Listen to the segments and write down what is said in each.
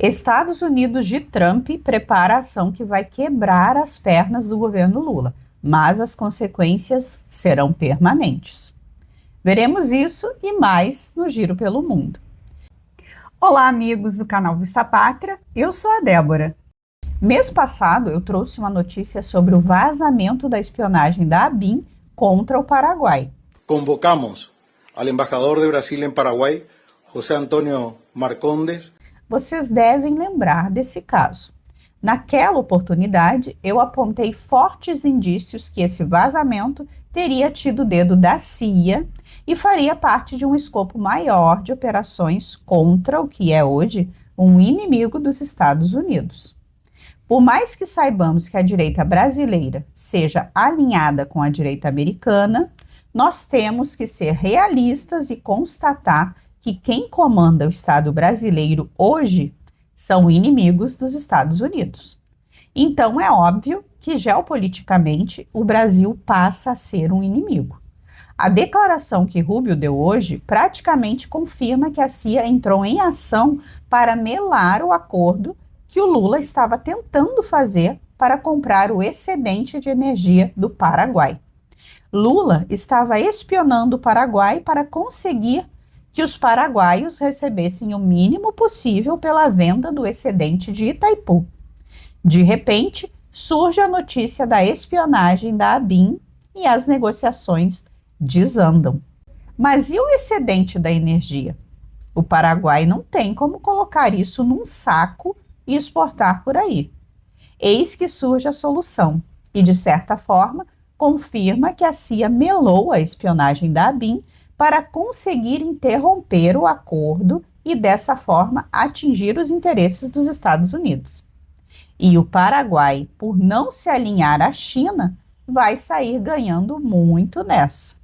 Estados Unidos de Trump prepara a ação que vai quebrar as pernas do governo Lula, mas as consequências serão permanentes. Veremos isso e mais no Giro pelo Mundo. Olá, amigos do canal Vista Pátria, eu sou a Débora. Mês passado eu trouxe uma notícia sobre o vazamento da espionagem da ABIN contra o Paraguai. Convocamos ao embaixador de Brasil em Paraguai, José Antônio Marcondes. Vocês devem lembrar desse caso. Naquela oportunidade, eu apontei fortes indícios que esse vazamento teria tido o dedo da CIA e faria parte de um escopo maior de operações contra o que é hoje um inimigo dos Estados Unidos. Por mais que saibamos que a direita brasileira seja alinhada com a direita americana, nós temos que ser realistas e constatar que quem comanda o Estado brasileiro hoje são inimigos dos Estados Unidos. Então é óbvio que geopoliticamente o Brasil passa a ser um inimigo. A declaração que Rubio deu hoje praticamente confirma que a CIA entrou em ação para melar o acordo que o Lula estava tentando fazer para comprar o excedente de energia do Paraguai. Lula estava espionando o Paraguai para conseguir que os paraguaios recebessem o mínimo possível pela venda do excedente de Itaipu. De repente, surge a notícia da espionagem da ABIN e as negociações desandam. Mas e o excedente da energia? O Paraguai não tem como colocar isso num saco e exportar por aí. Eis que surge a solução e, de certa forma, confirma que a CIA melou a espionagem da ABIN para conseguir interromper o acordo e, dessa forma, atingir os interesses dos Estados Unidos. E o Paraguai, por não se alinhar à China, vai sair ganhando muito nessa.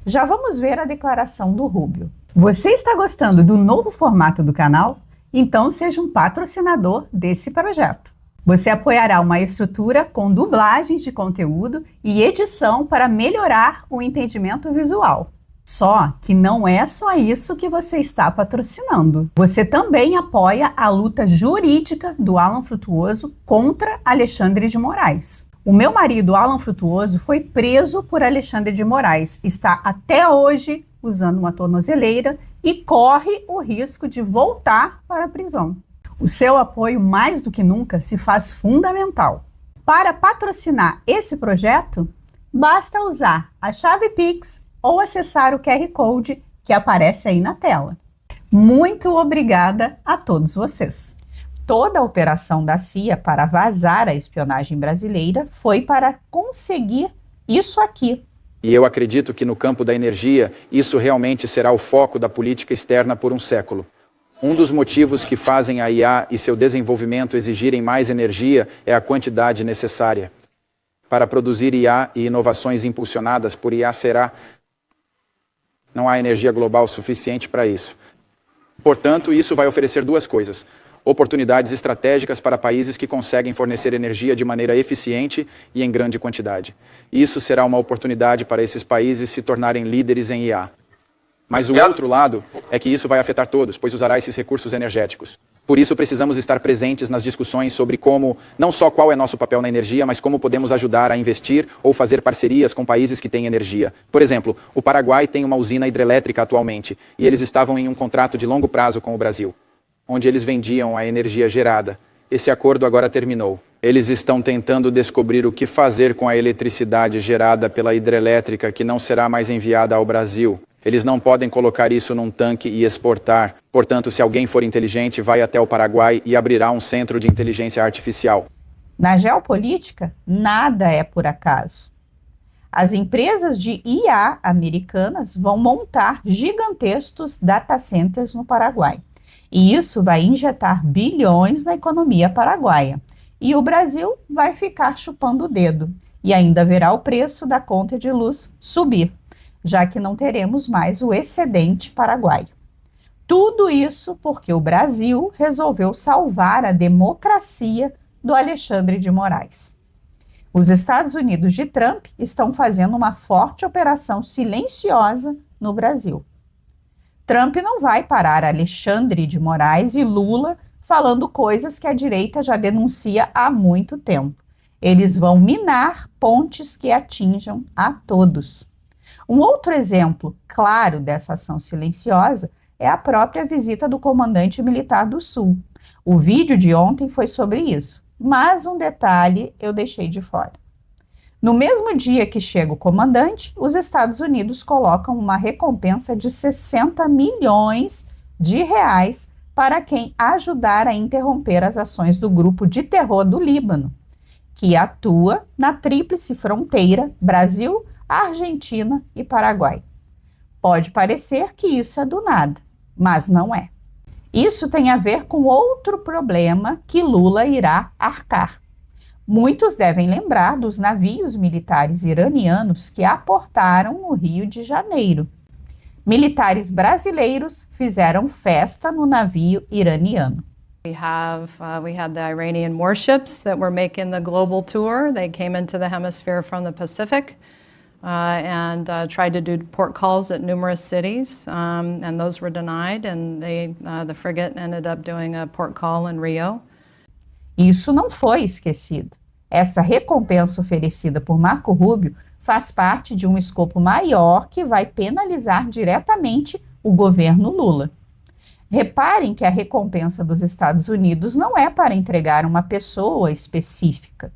Já vamos ver a declaração do Rubio. Você está gostando do novo formato do canal? Então seja um patrocinador desse projeto. Você apoiará uma estrutura com dublagens de conteúdo e edição para melhorar o entendimento visual. Só que não é só isso que você está patrocinando. Você também apoia a luta jurídica do Alan Frutuoso contra Alexandre de Moraes. O meu marido, Alan Frutuoso, foi preso por Alexandre de Moraes. Está até hoje usando uma tornozeleira e corre o risco de voltar para a prisão. O seu apoio, mais do que nunca, se faz fundamental. Para patrocinar esse projeto, basta usar a chave Pix ou acessar o QR Code que aparece aí na tela. Muito obrigada a todos vocês. Toda a operação da CIA para vazar a espionagem brasileira foi para conseguir isso aqui. E eu acredito que no campo da energia, isso realmente será o foco da política externa por um século. Um dos motivos que fazem a IA e seu desenvolvimento exigirem mais energia é a quantidade necessária. Para produzir IA e inovações impulsionadas por IA não há energia global suficiente para isso. Portanto, isso vai oferecer duas coisas: oportunidades estratégicas para países que conseguem fornecer energia de maneira eficiente e em grande quantidade. Isso será uma oportunidade para esses países se tornarem líderes em IA. Mas o outro lado é que isso vai afetar todos, pois usará esses recursos energéticos. Por isso precisamos estar presentes nas discussões sobre como, não só qual é nosso papel na energia, mas como podemos ajudar a investir ou fazer parcerias com países que têm energia. Por exemplo, o Paraguai tem uma usina hidrelétrica atualmente, e eles estavam em um contrato de longo prazo com o Brasil, onde eles vendiam a energia gerada. Esse acordo agora terminou. Eles estão tentando descobrir o que fazer com a eletricidade gerada pela hidrelétrica que não será mais enviada ao Brasil. Eles não podem colocar isso num tanque e exportar. Portanto, se alguém for inteligente, vai até o Paraguai e abrirá um centro de inteligência artificial. Na geopolítica, nada é por acaso. As empresas de IA americanas vão montar gigantescos data centers no Paraguai. E isso vai injetar bilhões na economia paraguaia. E o Brasil vai ficar chupando o dedo. E ainda verá o preço da conta de luz subir, já que não teremos mais o excedente paraguaio. Tudo isso porque o Brasil resolveu salvar a democracia do Alexandre de Moraes. Os Estados Unidos de Trump estão fazendo uma forte operação silenciosa no Brasil. Trump não vai parar Alexandre de Moraes e Lula falando coisas que a direita já denuncia há muito tempo. Eles vão minar pontes que atinjam a todos. Um outro exemplo claro dessa ação silenciosa é a própria visita do comandante militar do Sul. O vídeo de ontem foi sobre isso, mas um detalhe eu deixei de fora. No mesmo dia que chega o comandante, os Estados Unidos colocam uma recompensa de 60 milhões de reais para quem ajudar a interromper as ações do grupo de terror do Líbano, que atua na tríplice fronteira Brasil, Argentina e Paraguai. Pode parecer que isso é do nada, mas não é. Isso tem a ver com outro problema que Lula irá arcar. Muitos devem lembrar dos navios militares iranianos que aportaram no Rio de Janeiro. Militares brasileiros fizeram festa no navio iraniano. We had the Iranian warships that were making the global tour. They came into the hemisphere from the Pacific and tried to do port calls at numerous cities, and those were denied. And the frigate ended up doing a port call in Rio. Isso não foi esquecido. Essa recompensa oferecida por Marco Rubio faz parte de um escopo maior que vai penalizar diretamente o governo Lula. Reparem que a recompensa dos Estados Unidos não é para entregar uma pessoa específica.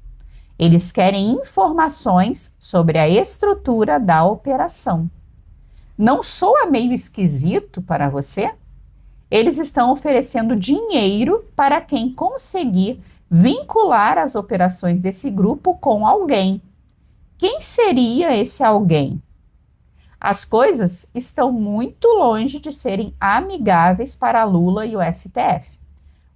Eles querem informações sobre a estrutura da operação. Não soa meio esquisito para você? Eles estão oferecendo dinheiro para quem conseguir vincular as operações desse grupo com alguém. Quem seria esse alguém? As coisas estão muito longe de serem amigáveis para Lula e o STF.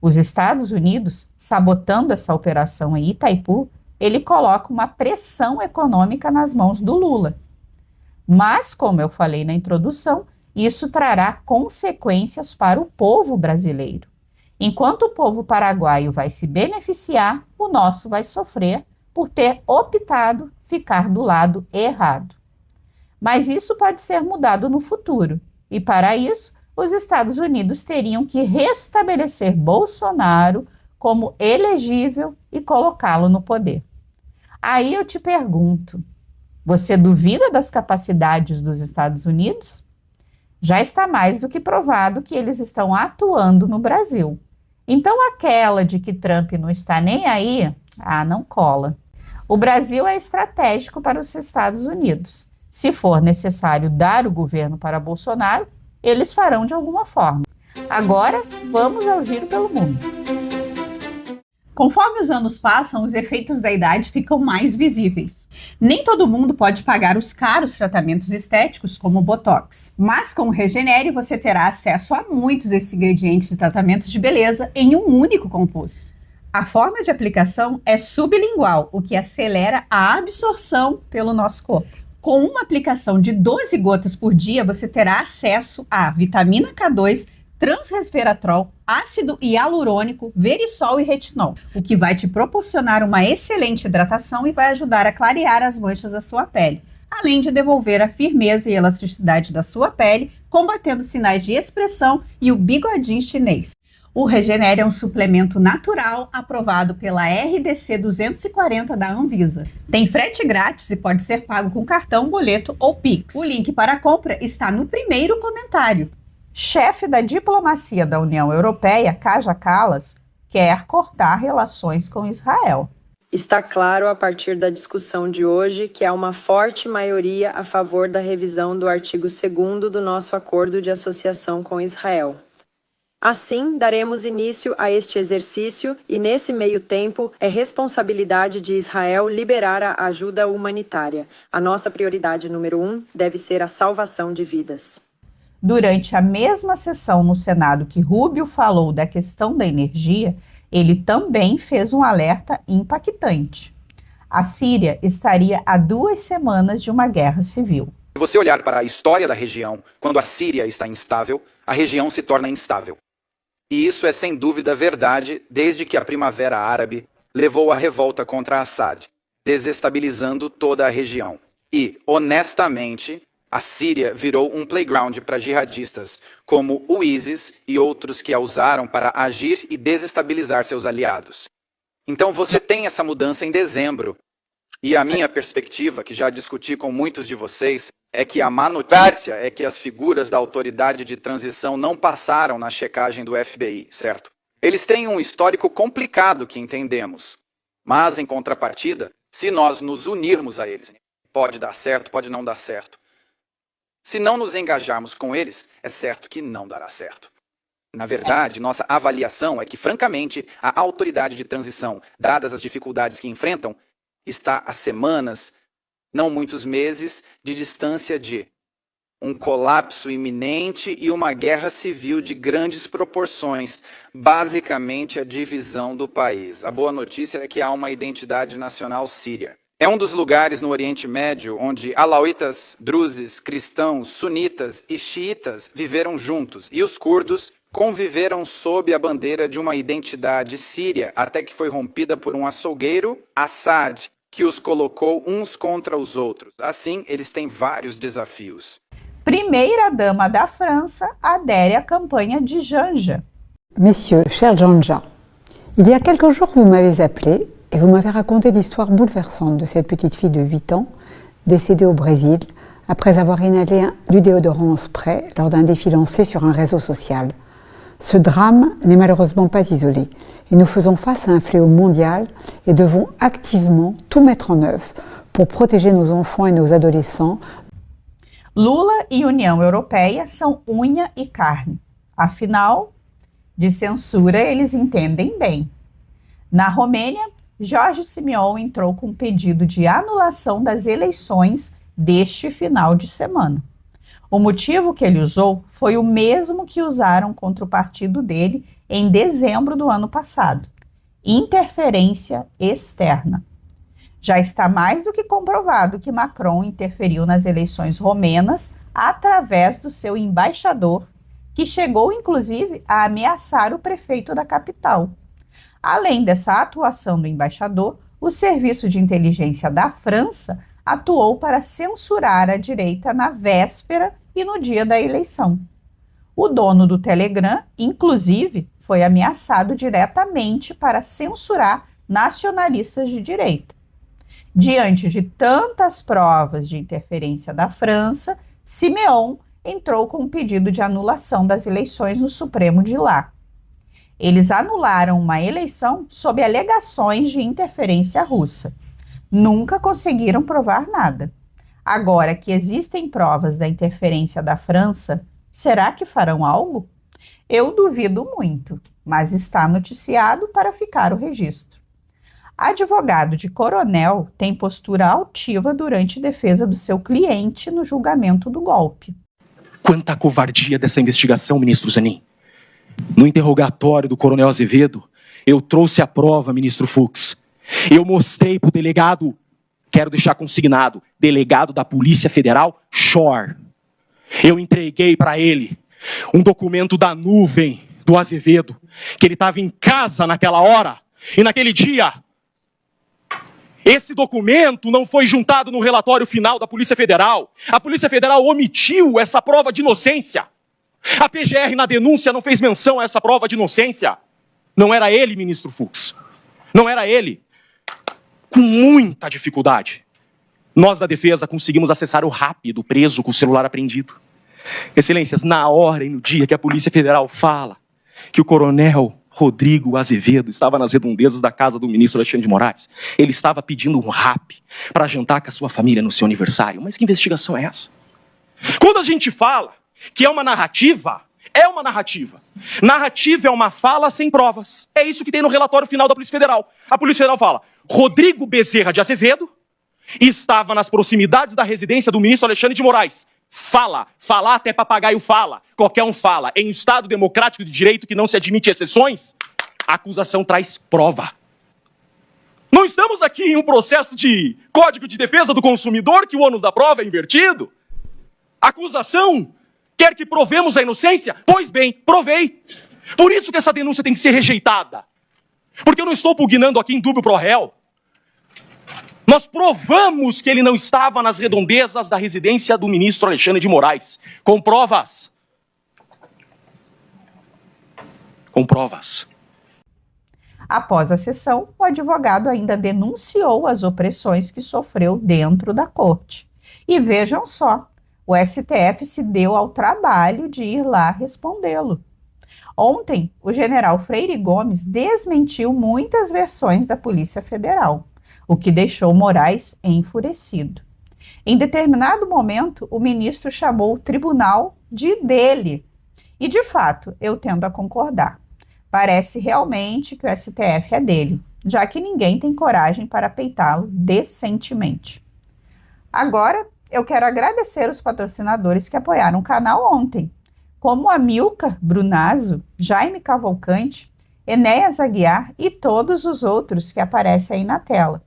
Os Estados Unidos, sabotando essa operação em Itaipu, ele coloca uma pressão econômica nas mãos do Lula. Mas, como eu falei na introdução, isso trará consequências para o povo brasileiro. Enquanto o povo paraguaio vai se beneficiar, o nosso vai sofrer por ter optado ficar do lado errado. Mas isso pode ser mudado no futuro, e para isso, os Estados Unidos teriam que restabelecer Bolsonaro como elegível e colocá-lo no poder. Aí eu te pergunto, você duvida das capacidades dos Estados Unidos? Já está mais do que provado que eles estão atuando no Brasil. Então aquela de que Trump não está nem aí, não cola. O Brasil é estratégico para os Estados Unidos. Se for necessário dar o governo para Bolsonaro, eles farão de alguma forma. Agora, vamos ao giro pelo mundo. Conforme os anos passam, os efeitos da idade ficam mais visíveis. Nem todo mundo pode pagar os caros tratamentos estéticos como o Botox, mas com o Regenere você terá acesso a muitos desses ingredientes de tratamento de beleza em um único composto. A forma de aplicação é sublingual, o que acelera a absorção pelo nosso corpo. Com uma aplicação de 12 gotas por dia, você terá acesso a vitamina K2, transresveratrol, ácido hialurônico, verisol e retinol, o que vai te proporcionar uma excelente hidratação e vai ajudar a clarear as manchas da sua pele, além de devolver a firmeza e elasticidade da sua pele, combatendo sinais de expressão e o bigodinho chinês. O Regenere é um suplemento natural aprovado pela RDC 240 da Anvisa. Tem frete grátis e pode ser pago com cartão, boleto ou Pix. O link para a compra está no primeiro comentário. Chefe da diplomacia da União Europeia, Kaja Kallas, quer cortar relações com Israel. Está claro a partir da discussão de hoje que há uma forte maioria a favor da revisão do artigo 2º do nosso acordo de associação com Israel. Assim, daremos início a este exercício e, nesse meio tempo, é responsabilidade de Israel liberar a ajuda humanitária. A nossa prioridade número 1 deve ser a salvação de vidas. Durante a mesma sessão no Senado que Rubio falou da questão da energia, ele também fez um alerta impactante. A Síria estaria a 2 semanas de uma guerra civil. Se você olhar para a história da região, quando a Síria está instável, a região se torna instável. E isso é sem dúvida verdade desde que a Primavera Árabe levou à revolta contra Assad, desestabilizando toda a região. E, honestamente, A Síria virou um playground para jihadistas, como o ISIS e outros que a usaram para agir e desestabilizar seus aliados. Então você tem essa mudança em dezembro. E a minha perspectiva, que já discuti com muitos de vocês, é que a má notícia é que as figuras da autoridade de transição não passaram na checagem do FBI, certo? Eles têm um histórico complicado que entendemos. Mas, em contrapartida, se nós nos unirmos a eles, pode dar certo, pode não dar certo. Se não nos engajarmos com eles, é certo que não dará certo. Na verdade, nossa avaliação é que, francamente, a autoridade de transição, dadas as dificuldades que enfrentam, está a semanas, não muitos meses, de distância de um colapso iminente e uma guerra civil de grandes proporções, basicamente a divisão do país. A boa notícia é que há uma identidade nacional síria. É um dos lugares no Oriente Médio onde alauítas, druses, cristãos, sunitas e xiitas viveram juntos, e os curdos conviveram sob a bandeira de uma identidade síria, até que foi rompida por um açougueiro, Assad, que os colocou uns contra os outros. Assim, eles têm vários desafios. Primeira-dama da França adere à campanha de Janja. Messieurs, cher Janja, il y a quelques jours, vous m'avez appelé et vous m'avez raconté l'histoire bouleversante de cette petite fille de 8 ans, décédée au Brésil, après avoir inhalé du déodorant en spray lors d'un défi lancé sur un réseau social. Ce drame n'est malheureusement pas isolé et nous faisons face à un fléau mondial et devons activement tout mettre en œuvre pour protéger nos enfants et nos adolescents. Lula e União Europeia são unha e carne. Afinal, de censura eles entendem bem. Na Romênia, Jorge Simeão entrou com um pedido de anulação das eleições deste final de semana. O motivo que ele usou foi o mesmo que usaram contra o partido dele em dezembro do ano passado: interferência externa. Já está mais do que comprovado que Macron interferiu nas eleições romenas através do seu embaixador, que chegou inclusive a ameaçar o prefeito da capital. Além dessa atuação do embaixador, o Serviço de Inteligência da França atuou para censurar a direita na véspera e no dia da eleição. O dono do Telegram, inclusive, foi ameaçado diretamente para censurar nacionalistas de direita. Diante de tantas provas de interferência da França, Simeão entrou com um pedido de anulação das eleições no Supremo de lá. Eles anularam uma eleição sob alegações de interferência russa. Nunca conseguiram provar nada. Agora que existem provas da interferência da França, será que farão algo? Eu duvido muito, mas está noticiado para ficar o registro. Advogado de coronel tem postura altiva durante defesa do seu cliente no julgamento do golpe. Quanta covardia dessa investigação, ministro Zanin. No interrogatório do coronel Azevedo, eu trouxe a prova, ministro Fux. Eu mostrei para o delegado, quero deixar consignado, delegado da Polícia Federal, Shore. Eu entreguei para ele um documento da nuvem do Azevedo, que ele estava em casa naquela hora, e naquele dia, esse documento não foi juntado no relatório final da Polícia Federal. A Polícia Federal omitiu essa prova de inocência. A PGR na denúncia não fez menção a essa prova de inocência. Não era ele, ministro Fux. Não era ele. Com muita dificuldade, nós da defesa conseguimos acessar o RAP do preso com o celular apreendido. Excelências, na hora e no dia que a Polícia Federal fala que o coronel Rodrigo Azevedo estava nas redondezas da casa do ministro Alexandre de Moraes, ele estava pedindo um RAP para jantar com a sua família no seu aniversário. Mas que investigação é essa? Quando a gente fala que é uma narrativa, é uma narrativa. Narrativa é uma fala sem provas. É isso que tem no relatório final da Polícia Federal. A Polícia Federal fala: Rodrigo Bezerra de Azevedo estava nas proximidades da residência do ministro Alexandre de Moraes. Fala, falar até papagaio fala, qualquer um fala. Em um Estado democrático de direito que não se admite exceções, a acusação traz prova. Não estamos aqui em um processo de Código de Defesa do Consumidor que o ônus da prova é invertido. A acusação quer que provemos a inocência? Pois bem, provei. Por isso que essa denúncia tem que ser rejeitada. Porque eu não estou pugnando aqui em dúbio pro réu. Nós provamos que ele não estava nas redondezas da residência do ministro Alexandre de Moraes. Com provas. Com provas. Após a sessão, o advogado ainda denunciou as opressões que sofreu dentro da corte. E vejam só, o STF se deu ao trabalho de ir lá respondê-lo. Ontem, o general Freire Gomes desmentiu muitas versões da Polícia Federal, o que deixou Moraes enfurecido. Em determinado momento, o ministro chamou o tribunal de dele. E, de fato, eu tendo a concordar. Parece realmente que o STF é dele, já que ninguém tem coragem para peitá-lo decentemente. Agora, eu quero agradecer os patrocinadores que apoiaram o canal ontem, como Amilcar Brunazzo, Jaime Cavalcante, Enéas Aguiar e todos os outros que aparecem aí na tela.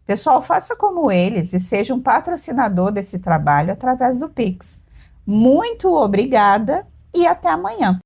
Pessoal, faça como eles e seja um patrocinador desse trabalho através do Pix. Muito obrigada e até amanhã.